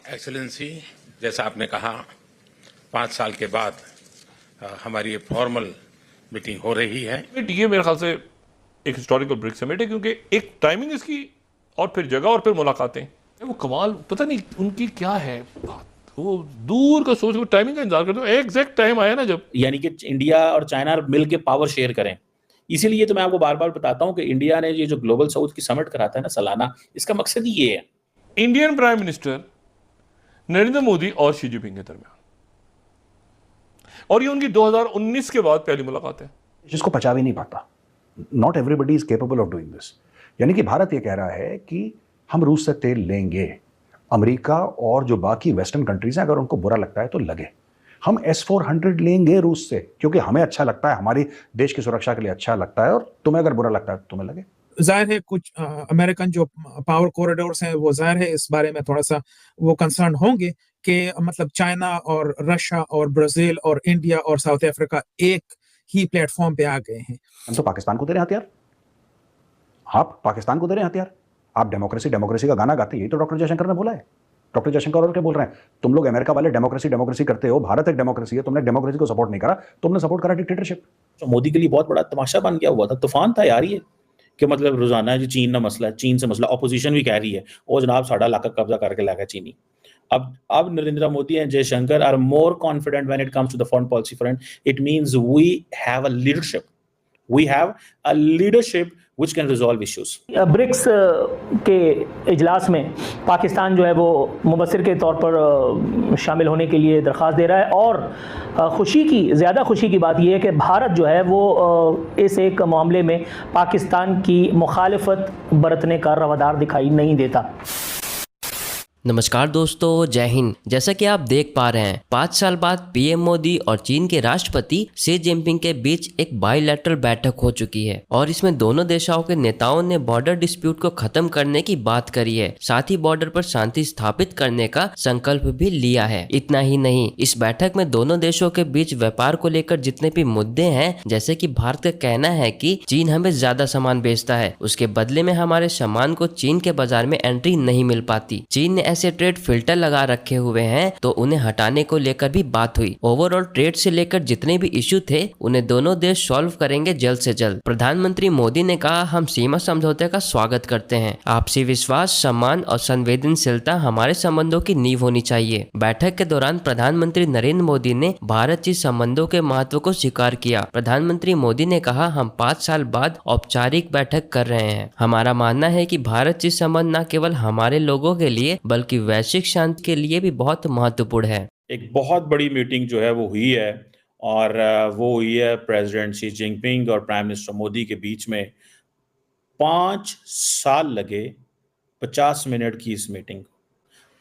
Excellency, जैसा आपने कहा 5 साल के बाद हमारी ये फॉर्मल मीटिंग हो रही है। ये मेरे ख्याल से एक हिस्टोरिकल ब्रेक समिट है, क्योंकि एक टाइमिंग इसकी और फिर जगह और फिर मुलाकातें, वो कमाल पता नहीं उनकी क्या है बात, वो दूर का सोच, वो टाइमिंग का इंतजार करते हो, एग्जैक्ट टाइम आया ना जब, यानी कि इंडिया और चाइना मिल के पावर शेयर करें। इसीलिए तो मैं आपको बार बार बताता हूं कि इंडिया ने ये जो ग्लोबल साउथ की समिट कराता है ना सालाना, इसका मकसद ही ये है। Indian prime minister Narendra Modi और शी जिनपिंग के दरमियान, और ये उनकी 2019 के बाद पहली मुलाकात है। जिसको पचा भी नहीं पाता। Not everybody is capable of doing this. यानी कि भारत ये कह रहा है कि हम रूस से तेल लेंगे, अमेरिका और जो बाकी वेस्टर्न कंट्रीज हैं अगर उनको बुरा लगता है तो लगे। हम S-400 लेंगे रूस से क्योंकि हमें अच्छा लगता है, हमारी देश की सुरक्षा के लिए अच्छा लगता है, और तुम्हें अगर बुरा लगता है तो तुम्हें लगे। जाहिर है कुछ अमेरिकन जो पावर कॉरिडोर्स हैं वो जाहिर है इस बारे में थोड़ा सा वो कंसर्न होंगे कि मतलब चाइना और रशिया और ब्राजील और इंडिया और साउथ अफ्रीका एक ही प्लेटफॉर्म पे आ गए हैं। हम तो पाकिस्तान को दे रहे हैं हथियार, आप पाकिस्तान को दे रहे हैं हथियार। आप डेमोक्रेसी डेमोक्रेसी का गाना गाते हैं, यही तो डॉक्टर जयशंकर ने बोला है। डॉक्टर जयशंकर और क्या बोल रहे हैं, तुम लोग अमेरिका वाले डेमोक्रेसी डेमोक्रेसी करते हो, भारत एक डेमोक्रेसी है, तुमने डेमोक्रेसी को सपोर्ट नहीं करा, तुमने सपोर्ट करा डिक्टेटरशिप। तो मोदी के लिए बहुत बड़ा तमाशा बन गया हुआ था, तूफान था यार ये, कि मतलब रोजाना जी चीन ना मसला है, चीन से मसला, ऑपोजिशन भी कह रही है ओ जनाब साडा इलाका कब्जा करके लागा चीनी। अब Narendra Modi and Jaishankar are more confident when it comes to the foreign policy front. It means we have a leadership which can resolve issues. BRICS के इजलास में पाकिस्तान जो है वो मुबस्सिर के तौर पर शामिल होने के लिए दरख्वास्त दे रहा है, और ज़्यादा खुशी की बात यह है कि भारत जो है वो इस एक मामले में पाकिस्तान की मुखालिफत बरतने का रवादार दिखाई नहीं देता। नमस्कार दोस्तों, जय हिंद। जैसा कि आप देख पा रहे हैं 5 साल बाद पीएम मोदी और चीन के राष्ट्रपति शी जिनपिंग के बीच एक बायलैटरल बैठक हो चुकी है, और इसमें दोनों देशों के नेताओं ने बॉर्डर डिस्प्यूट को खत्म करने की बात करी है, साथ ही बॉर्डर पर शांति स्थापित करने का संकल्प भी लिया है। इतना ही नहीं, इस बैठक में दोनों देशों के बीच व्यापार को लेकर जितने भी मुद्दे हैं, जैसे कि भारत का कहना है कि चीन हमें ज्यादा सामान बेचता है, उसके बदले में हमारे सामान को चीन के बाजार में एंट्री नहीं मिल पाती, चीन ने ऐसे ट्रेड फिल्टर लगा रखे हुए हैं, तो उन्हें हटाने को लेकर भी बात हुई। ओवरऑल ट्रेड से लेकर जितने भी इश्यू थे उन्हें दोनों देश सॉल्व करेंगे जल्द से जल्द। प्रधानमंत्री मोदी ने कहा, हम सीमा समझौते का स्वागत करते हैं, आपसी विश्वास, सम्मान और संवेदनशीलता हमारे संबंधों की नींव होनी चाहिए। बैठक के दौरान प्रधानमंत्री नरेंद्र मोदी ने भारत चीन संबंधों के महत्व को स्वीकार किया। प्रधानमंत्री मोदी ने कहा, हम 5 साल बाद औपचारिक बैठक कर रहे हैं। हमारा मानना है कि भारत चीन संबंध न केवल हमारे लोगों के लिए बल्कि वैश्विक शांति के लिए भी बहुत महत्वपूर्ण है। एक बहुत बड़ी मीटिंग जो है वो हुई है, और वो हुई है प्रेसिडेंट शी जिनपिंग और प्राइम मिनिस्टर मोदी के बीच में। 5 साल लगे 50 मिनट की इस मीटिंग को,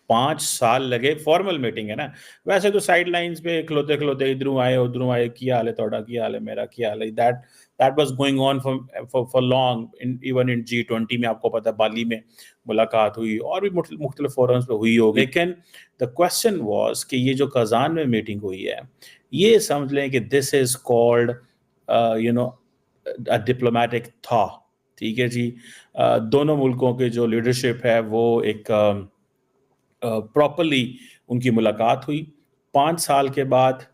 5 साल लगे। फॉर्मल मीटिंग है ना, वैसे तो साइड लाइंस पे खलोते खलोते इधरों आए उधरों आए, क्या हाल है तोड़ा, क्या हाल है मेरा, क्या हाल है, that was going on for long. Even in G20 में आपको पता है बाली में मुलाकात हुई, और भी मुख्तलिफ फोरम्स पे हुई होगी, लेकिन द क्वेश्चन वाज कि ये जो कजान में मीटिंग हुई है, ये समझ लें कि this is called a diplomatic था। ठीक है जी, दोनों मुल्कों के जो लीडरशिप है वो एक प्रॉपरली उनकी मुलाकात हुई। 5 साल के बाद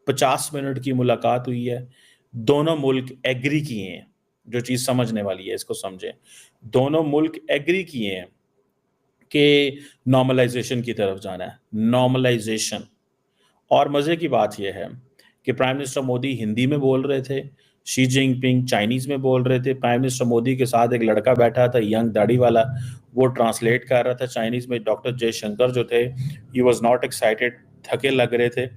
50 मिनट की मुलाकात हुई है। दोनों मुल्क एग्री किए हैं, जो चीज़ समझने वाली है इसको समझें, दोनों मुल्क एग्री किए हैं कि नॉर्मलाइजेशन की तरफ जाना है, नॉर्मलाइजेशन। और मज़े की बात यह है कि प्राइम मिनिस्टर मोदी हिंदी में बोल रहे थे, शी जिनपिंग चाइनीज़ में बोल रहे थे। प्राइम मिनिस्टर मोदी के साथ एक लड़का बैठा था, यंग दाढ़ी वाला, वो ट्रांसलेट कर रहा था चाइनीज़ में। डॉक्टर जयशंकर जो थे, ही वॉज नॉट एक्साइटेड, थके लग रहे थे।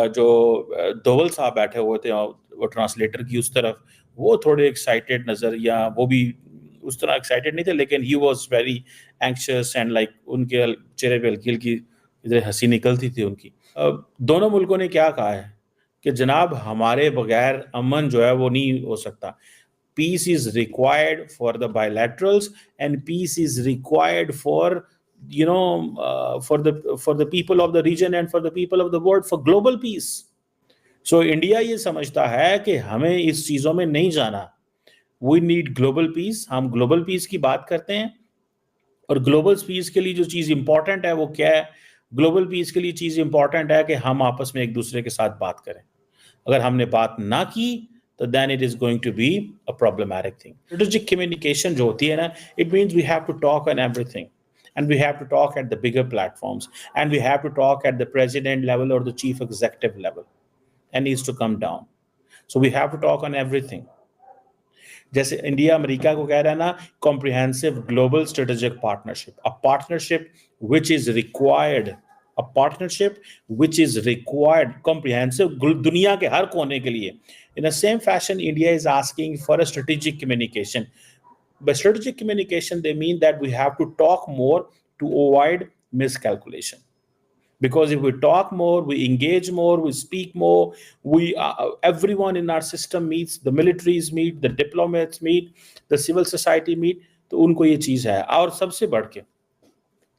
जो दोवल साहब बैठे हुए थे वो ट्रांसलेटर की उस तरफ, वो थोड़े एक्साइटेड नज़र, या वो भी उस तरह एक्साइटेड नहीं थे, लेकिन he was very anxious and like उनके चेहरे पे हल्की हल्की इधर हंसी निकलती थी उनकी। दोनों मुल्कों ने क्या कहा है कि जनाब हमारे बगैर अमन जो है वो नहीं हो सकता। Peace is required for the bilaterals and peace is required for for the people of the region and for the people of the world, for global peace. So India ये समझता है कि हमें इस चीज़ों में नहीं जाना, we need global peace। हम global peace की बात करते हैं, और ग्लोबल पीस के लिए जो चीज इंपॉर्टेंट है वो क्या है? ग्लोबल पीस के लिए चीज इंपॉर्टेंट है कि हम आपस में एक दूसरे के साथ बात करें। अगर हमने बात ना की तो then it is going to be a problematic thing. Strategic communication जो होती है ना, it means we have to talk on everything and we have to talk at the bigger platforms, and we have to talk at the president level or the chief executive level, and needs to come down. So we have to talk on everything. जैसे India America को कह रहा है ना, comprehensive global strategic partnership, a partnership which is required, a partnership which is required comprehensive दुनिया के हर कोने के लिए। In the same fashion India is asking for a strategic communication. By strategic communication, they mean that we have to talk more to avoid miscalculation. Because if we talk more, we engage more, we speak more, everyone in our system meets, the militaries meet, the diplomats meet, the civil society meet, तो उनको ये चीज है। और सबसे बढ़ के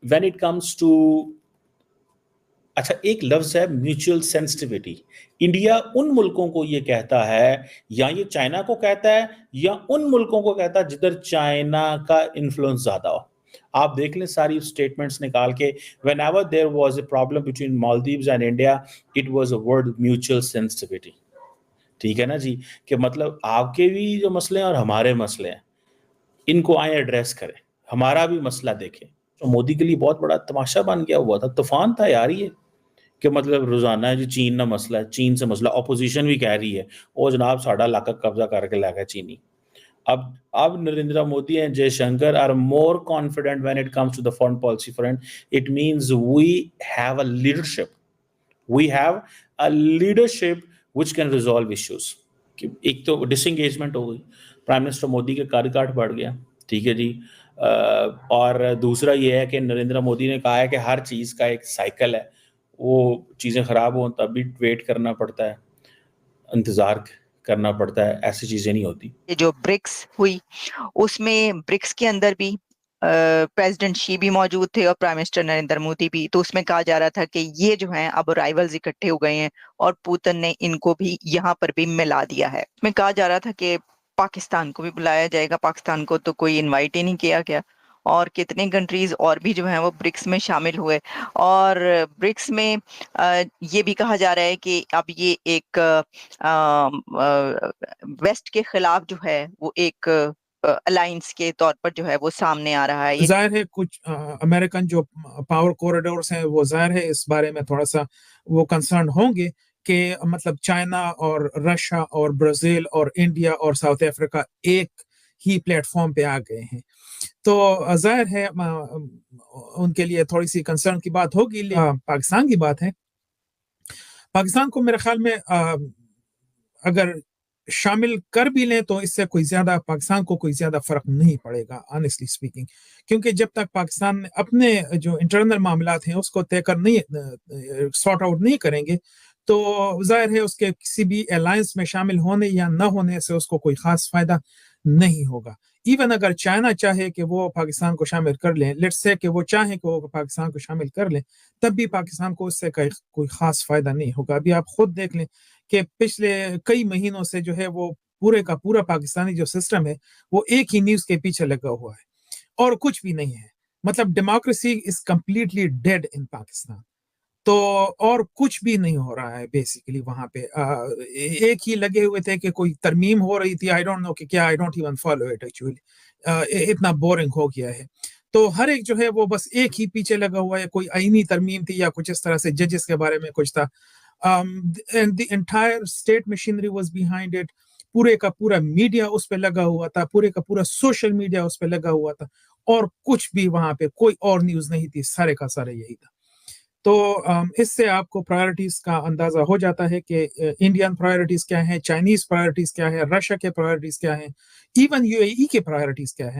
when it comes to, अच्छा एक लफ्ज है म्यूचुअल सेंसिटिविटी। इंडिया उन मुल्कों को ये कहता है, या ये चाइना को कहता है, या उन मुल्कों को कहता है जिधर चाइना का इन्फ्लुएंस ज्यादा हो। आप देख लें सारी स्टेटमेंट्स निकाल के, whenever there was a problem between Maldives and India, it was a word mutual sensitivity. ठीक है ना जी, कि मतलब आपके भी जो मसले हैं और हमारे मसले हैं, इनको आए एड्रेस करें, हमारा भी मसला देखें। तो मोदी के लिए बहुत बड़ा तमाशा बन गया हुआ था, तूफान था यार ये, कि मतलब रोजाना जी चीन ना मसला है, चीन से मसला, ऑपोजिशन भी कह रही है ओ जनाब साड़ा इलाका कब्जा करके ला गया चीनी। अब Narendra Modi and Jaishankar are more confident when it comes to the foreign policy front. It means we have a leadership, which can resolve issues. एक तो डिसएंगेजमेंट हो गई, प्राइम मिनिस्टर मोदी के कार्यकाल बढ़ गया, ठीक है जी। और दूसरा ये है कि नरेंद्र मोदी ने कहा है कि हर चीज़ का एक साइकिल है, वो चीज़ें ख़राब हों तब भी वेट करना पड़ता है, इंतज़ार करना पड़ता है, ऐसी चीज़ें नहीं होती। ये जो ब्रिक्स हुई, उसमें ब्रिक्स के अंदर भी प्रेसिडेंट शी भी मौजूद थे और प्राइम मिनिस्टर नरेंद्र मोदी भी। तो उसमें कहा जा रहा था कि ये जो हैं अब राइवल्स इकट्ठे हो गए हैं और पुतिन ने इनको भी यहाँ पर भी मिला दिया है। इसमें कहा जा रहा था कि पाकिस्तान को भी बुलाया जाएगा, पाकिस्तान को तो कोई इनवाइट ही नहीं किया गया। और कितने कंट्रीज और भी जो हैं वो ब्रिक्स में शामिल हुए। और ब्रिक्स में ये भी कहा जा रहा है कि अब ये एक वेस्ट के खिलाफ जो है वो एक अलायंस के तौर पर जो है वो सामने आ रहा है। जाहिर है कुछ अमेरिकन जो पावर कॉरिडोर्स हैं वो जाहिर है इस बारे में थोड़ा सा वो कंसर्न होंगे कि मतलब चाइना और रशिया और ब्राजील और इंडिया और साउथ अफ्रीका एक ही प्लेटफॉर्म पे आ गए हैं। तो जाहिर है उनके लिए थोड़ी सी कंसर्न की बात होगी। पाकिस्तान की बात है, पाकिस्तान को मेरे ख्याल में अगर शामिल कर भी लें तो इससे कोई ज्यादा पाकिस्तान को कोई ज्यादा फर्क नहीं पड़ेगा ऑनेस्टली स्पीकिंग, क्योंकि जब तक पाकिस्तान अपने जो इंटरनल मामलात हैं उसको तय कर नहीं सॉर्ट आउट नहीं करेंगे तो जाहिर है उसके किसी भी अलायंस में शामिल होने या न होने से उसको कोई खास फायदा नहीं होगा। इवन अगर चाइना चाहे कि वो पाकिस्तान को शामिल कर लें, लेट्स से कि वो चाहे कि वो पाकिस्तान को शामिल कर लें, तब भी पाकिस्तान को उससे कोई खास फायदा नहीं होगा। अभी आप खुद देख लें कि पिछले कई महीनों से जो है वो पूरे का पूरा पाकिस्तानी जो सिस्टम है वो एक ही न्यूज के पीछे लगा हुआ है और कुछ भी नहीं है। मतलब डेमोक्रेसी इज कंप्लीटली डेड इन पाकिस्तान। तो और कुछ भी नहीं हो रहा है बेसिकली वहां पे। एक ही लगे हुए थे कि कोई तरमीम हो रही थी, आई डोंट नो कि क्या, I don't even follow it actually. इतना बोरिंग हो गया है। तो हर एक जो है वो बस एक ही पीछे लगा हुआ है, कोई आईनी तरमीम थी या कुछ इस तरह से जजेस के बारे में कुछ था। And the entire state machinery was behind it. पूरे का पूरा मीडिया उस पे लगा हुआ था, पूरे का पूरा सोशल मीडिया उस पे लगा हुआ था और कुछ भी वहां पे कोई और न्यूज नहीं थी, सारे का सारे यही था। तो इससे आपको प्रायोरिटीज का अंदाजा हो जाता है कि इंडियन प्रायोरिटीज क्या है, चाइनीज प्रायोरिटीज क्या है, रशिया के प्रायोरिटीज क्या है, इवन यूएई के प्रायोरिटीज क्या है।